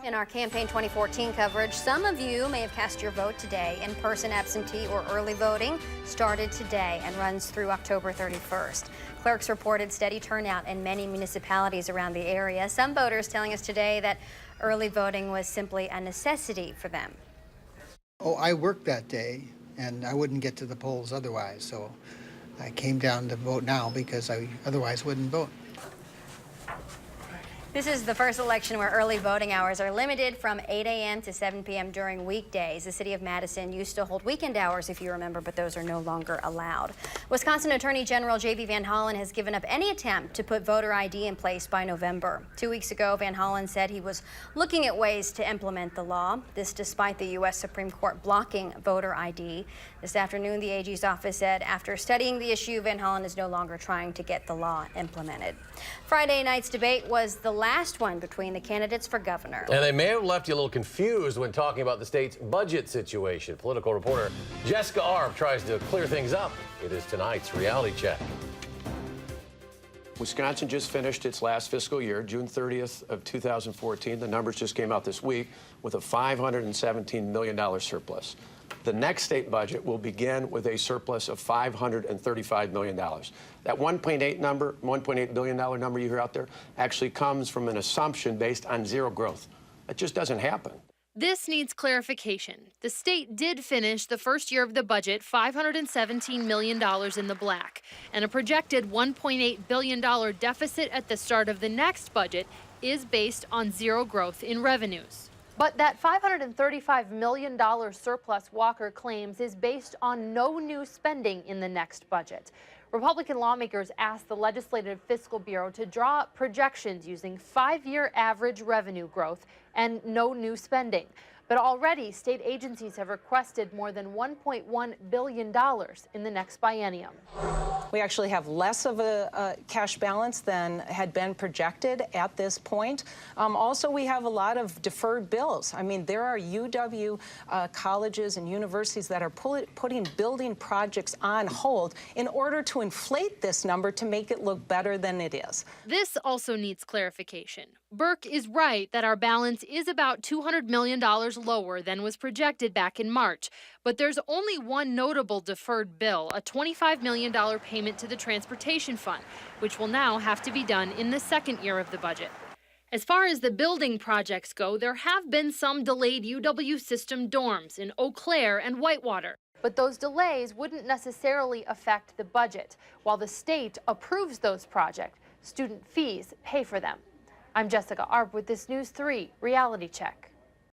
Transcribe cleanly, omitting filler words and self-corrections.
In our Campaign 2014 coverage, some of you may have cast your vote today. In-person absentee or early voting started today and runs through October 31st. Clerks reported steady turnout in many municipalities around the area. Some voters telling us today that early voting was simply a necessity for them. Oh, I worked that day, and I wouldn't get to the polls otherwise, so I came down to vote now because I otherwise wouldn't vote. This is the first election where early voting hours are limited from 8 a.m. to 7 p.m. during weekdays. The city of Madison used to hold weekend hours, if you remember, but those are no longer allowed. Wisconsin Attorney General J.B. Van Hollen has given up any attempt to put voter ID in place by November. 2 weeks ago, Van Hollen said he was looking at ways to implement the law. This despite the U.S. Supreme Court blocking voter ID. This afternoon, the AG's office said after studying the issue, Van Hollen is no longer trying to get the law implemented. Friday night's debate was the last one between the candidates for governor. And they may have left you a little confused when talking about the state's budget situation. Political reporter Jessica Arp tries to clear things up. It is tonight's reality check. Wisconsin just finished its last fiscal year, June 30th of 2014. The numbers just came out this week with a $517 million surplus. The next state budget will begin with a surplus of $535 million. That $1.8 billion number you hear out there actually comes from an assumption based on zero growth. That just doesn't happen. This needs clarification. The state did finish the first year of the budget $517 million in the black, and a projected $1.8 billion deficit at the start of the next budget is based on zero growth in revenues. But that $535 million surplus Walker claims is based on no new spending in the next budget. Republican lawmakers asked the Legislative Fiscal Bureau to draw up projections using 5-year average revenue growth and no new spending. But already, state agencies have requested more than $1.1 billion in the next biennium. We actually have less of a cash balance than had been projected at this point. Also, we have a lot of deferred bills. I mean, there are UW colleges and universities that are putting building projects on hold in order to inflate this number to make it look better than it is. This also needs clarification. Burke is right that our balance is about $200 million lower than was projected back in March. But there's only one notable deferred bill, a $25 million payment to the Transportation Fund, which will now have to be done in the second year of the budget. As far as the building projects go, there have been some delayed UW system dorms in Eau Claire and Whitewater. But those delays wouldn't necessarily affect the budget. While the state approves those projects, student fees pay for them. I'm Jessica Arp with this News 3 Reality Check.